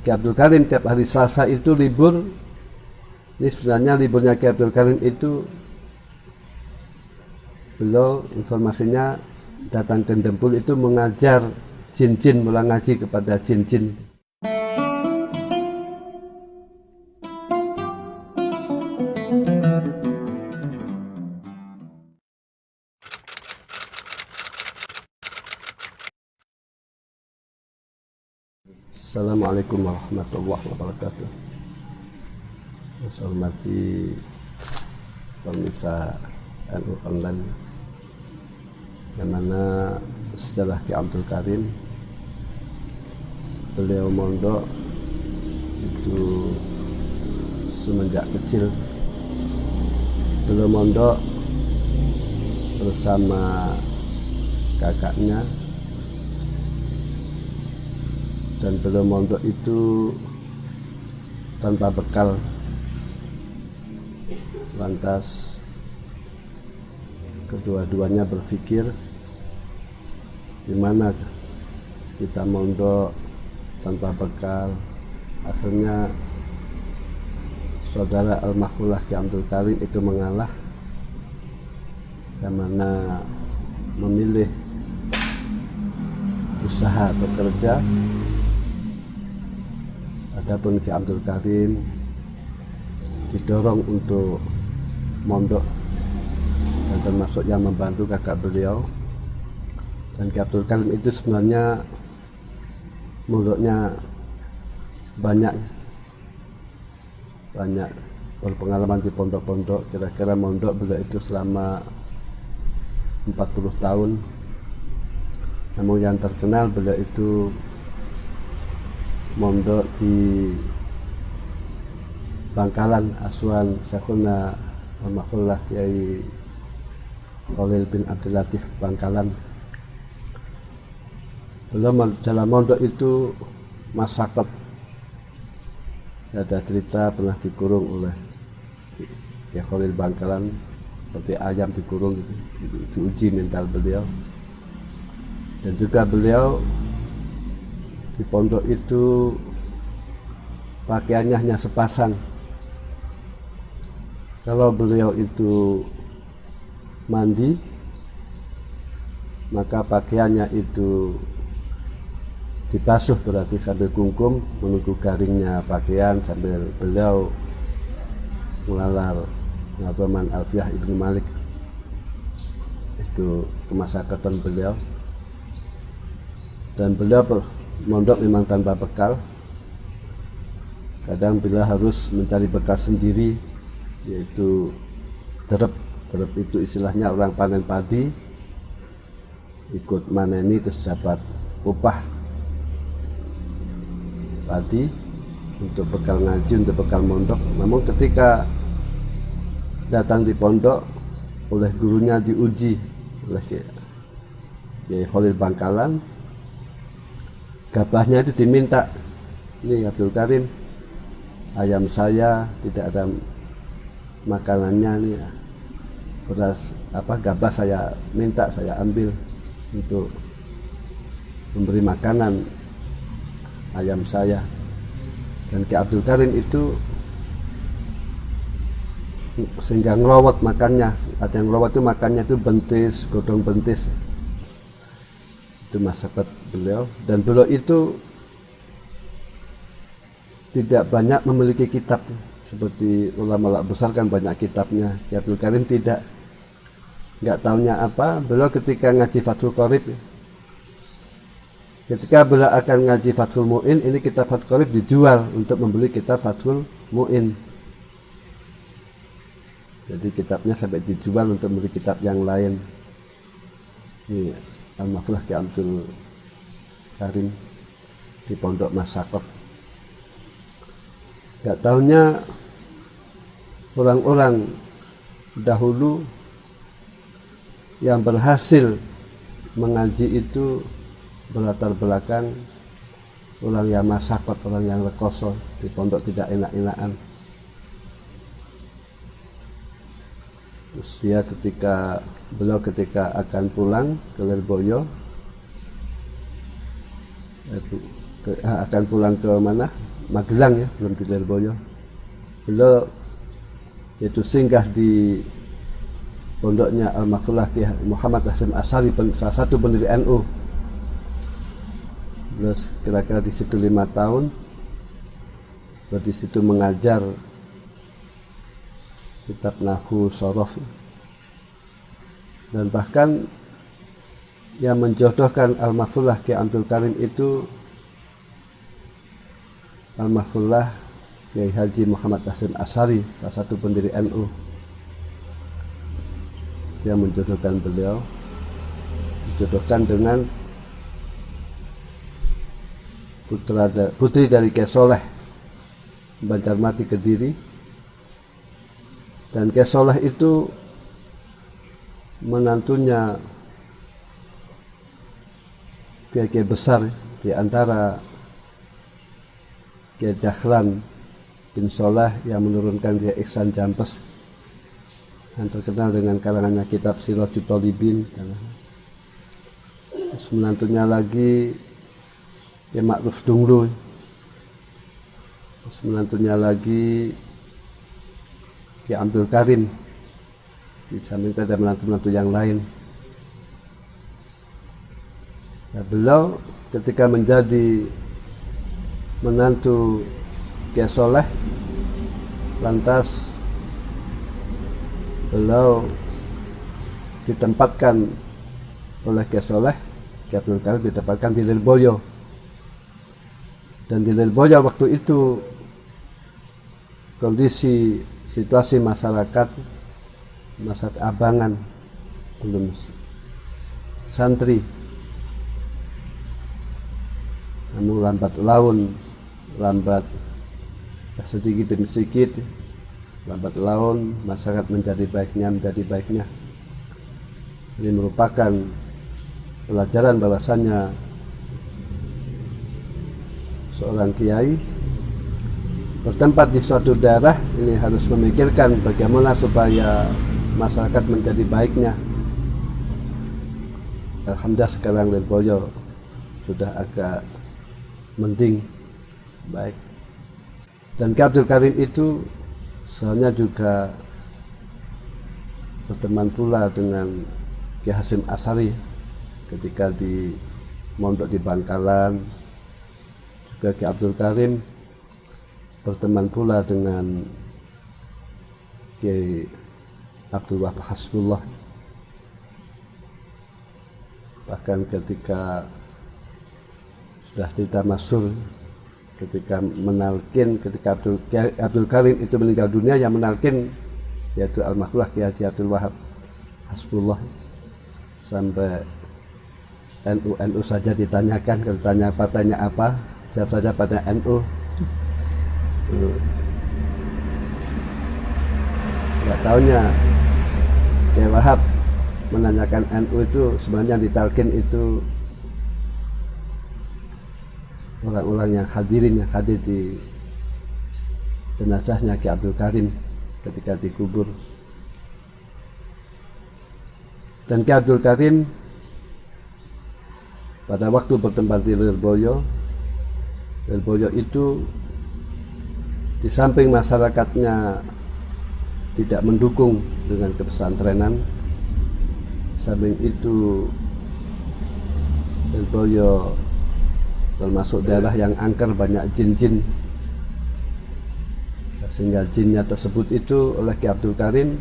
Ki Abdul Karim tiap hari Selasa itu libur. Ini sebenarnya liburnya Ki Abdul Karim itu beliau informasinya datang ke Dempul itu mengajar jin-jin, mulai ngaji kepada jin-jin. Assalamualaikum warahmatullahi wabarakatuh. Saya hormati pemirsa NU Online, yang mana sejarah Ki Abdul Karim, beliau mondok itu semenjak kecil. Beliau mondok bersama kakaknya, dan beliau mondok itu tanpa bekal. Lantas kedua-duanya berpikir, gimana kita mondok tanpa bekal. Akhirnya saudara almarhumah Ki Abdul Karim itu mengalah, yang mana memilih usaha atau kerja. Adapun Ki Abdul Karim didorong untuk mondok, dan termasuk yang membantu kakak beliau. Dan Ki Abdul Karim itu sebenarnya mondoknya banyak berpengalaman di pondok-pondok. Kira-kira mondok beliau itu selama 40 tahun. Namun yang terkenal beliau itu mondok di Bangkalan, asuhan Syekhuna almarhumah Kiai Khalil bin Abdul Latif Bangkalan. Belum dalam mondok itu masyarakat, ada cerita pernah dikurung oleh Kiai Khalil Bangkalan, seperti ayam dikurung gitu, diuji mental beliau. Dan juga beliau di pondok itu pakaiannya hanya sepasang. Kalau beliau itu mandi, maka pakaiannya itu dibasuh, berarti sambil kungkum menunggu garingnya pakaian, sambil beliau melalar Nazaman Alfiyah Ibnu Malik. Itu kemasyarakatan beliau. Dan beliau mondok memang tanpa bekal. Kadang beliau harus mencari bekal sendiri, yaitu derep. Derep itu istilahnya orang panen padi, ikut maneni terus dapat upah padi untuk bekal ngaji, untuk bekal mondok. Namun ketika datang di pondok, oleh gurunya diuji oleh Kiai Khalil Bangkalan, gabahnya itu diminta, ini Abdul Karim, ayam saya tidak ada makanannya nih, beras gabah saya minta, saya ambil untuk memberi makanan ayam saya. Dan Ki Abdul Karim itu sehingga ngelawat makannya. Ada yang ngelawat itu makannya itu bentis, godong bentis. Itu masyarakat beliau. Dan beliau itu tidak banyak memiliki kitab seperti ulama besar kan banyak kitabnya. Ki Abdul Karim tidak, nggak tahunya apa. Beliau ketika ngaji Fathul Qorib, ketika beliau akan ngaji Fathul Mu'in, ini kitab Fathul Qorib dijual untuk membeli kitab Fathul Mu'in. Jadi kitabnya sampai dijual untuk membeli kitab yang lain. Ini almarhumah Ki Abdul Karim di Pondok Masakot. Gak tahunya orang-orang dahulu yang berhasil mengaji itu berlatar belakang orang yang masakot, orang yang rekoso, di pondok tidak enak-enakan. Terus dia ketika akan pulang ke Lirboyo, akan pulang ke mana? Magelang ya, belum di Lirboyo. Beliau itu singgah di pondoknya Al-Mahfullah Kiai Muhammad Hasyim Asy'ari, salah satu pendiri NU. Beliau kira-kira di situ 5 tahun. Beliau di situ mengajar kitab Nahwu Shorof, dan bahkan yang menjodohkan Al-Mahfullah Kiai Abdul Karim itu Al-Mahfullah Kiai Haji Muhammad Hasyim Asy'ari, salah satu pendiri NU. Dia menjodohkan beliau, dijodohkan dengan putri dari Kiai Soleh Banjarmati Kediri. Dan Kiai Soleh itu menantunya kiai besar, di antara Kiai Dahlan bin Soleh yang menurunkan Kiai Ihsan Jampes, yang terkenal dengan karangannya kitab Sirajul Thalibin. Terus menantunya lagi Kiai Ma'ruf Dungru. Terus menantunya lagi Kiai Abdul Karim. Di samping itu ada menantu-menantu yang lain. Nah, beliau ketika menjadi menantu Kiai Soleh, lantas beliau ditempatkan oleh Kiai Soleh, Kiai Abdul Karim ditempatkan di Lirboyo. Dan di Lirboyo waktu itu kondisi situasi masyarakat abangan, belum santri, namun lambat laun, sedikit demi sedikit, lambat laun masyarakat menjadi baiknya. Ini merupakan pelajaran bahwasannya seorang kiai bertempat di suatu daerah ini harus memikirkan bagaimana supaya masyarakat menjadi baiknya. Alhamdulillah sekarang Lirboyo sudah agak mending, baik. Dan Kiai Abdul Karim itu soalnya juga berteman pula dengan Kiai Hasyim Asy'ari ketika di mondok di Bangkalan. Juga Kiai Abdul Karim berteman pula dengan Kiai Abdul Wahab Hasbullah. Bahkan ketika sudah cerita masyhur, ketika Abdul Karim itu meninggal dunia, yang menalkin yaitu Al-Mahfullah Kiai Haji Abdul Wahab Hasbullah. Sampai NU saja ditanyakan, kalau tanya partainya apa, jawab saja partai NU. Nggak tahunya Kiai Wahab menanyakan NU itu sebenarnya ditalkin itu orang-orang yang hadir di jenazahnya Kiai Abdul Karim ketika dikubur. Dan Kiai Abdul Karim pada waktu bertempat di Lirboyo itu di samping masyarakatnya tidak mendukung dengan kepesantrenan, samping itu Lirboyo termasuk daerah yang angker, banyak jin-jin, sehingga jinnya tersebut itu oleh Kiai Abdul Karim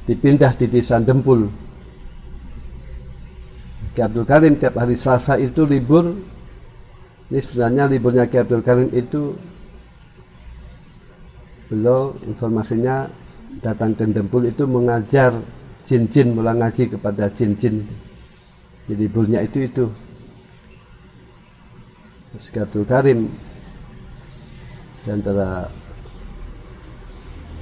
dipindah di Desa Dempul. Kiai Abdul Karim tiap hari Selasa itu libur. Ini sebenarnya liburnya Kiai Abdul Karim itu beliau informasinya datang ke Dempul itu mengajar jin-jin, mulai ngaji kepada jin-jin. Jadi liburnya itu. Terus Kiai Abdul Karim di antara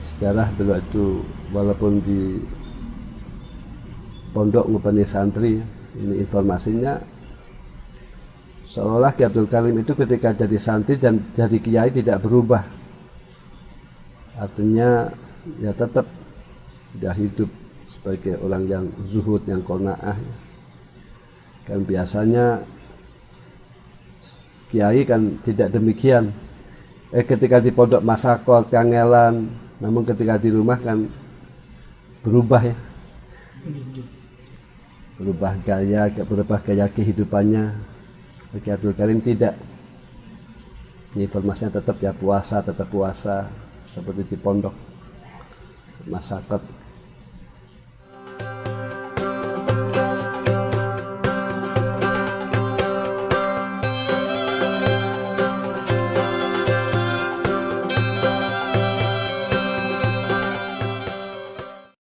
sejarah beliau itu, walaupun di pondok ngupani santri, ini informasinya seolah Kiai Abdul Karim itu ketika jadi santri dan jadi kiai tidak berubah. Artinya ya tetap tidak hidup sebagai orang yang zuhud, yang qanaah. Kan biasanya Kiai kan tidak demikian. Ketika di pondok masakot, kangelan, namun ketika di rumah kan berubah ya. Berubah gaya kehidupannya. Kiai Abdul Karim tidak. Informasinya tetap ya puasa, tetap puasa seperti di pondok masakot.